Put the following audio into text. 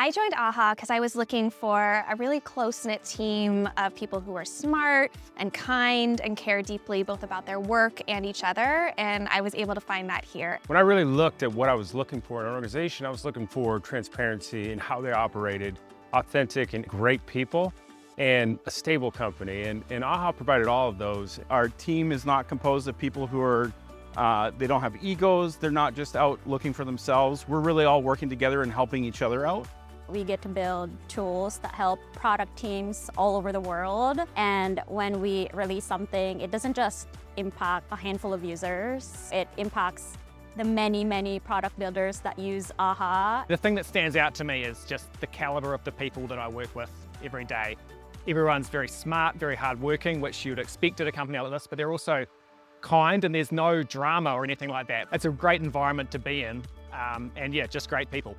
I joined AHA because I was looking for a really close-knit team of people who are smart and kind and care deeply both about their work and each other, and I was able to find that here. When I really looked at what I was looking for in an organization, I was looking for transparency in how they operated, authentic and great people, and a stable company, and AHA provided all of those. Our team is not composed of people who are they don't have egos, they're not just out looking for themselves. We're really all working together and helping each other out. We get to build tools that help product teams all over the world. And when we release something, it doesn't just impact a handful of users, it impacts the many, many product builders that use AHA. The thing that stands out to me is just the caliber of the people that I work with every day. Everyone's very smart, very hardworking, which you'd expect at a company like this, but they're also kind and there's no drama or anything like that. It's a great environment to be in, and yeah, just great people.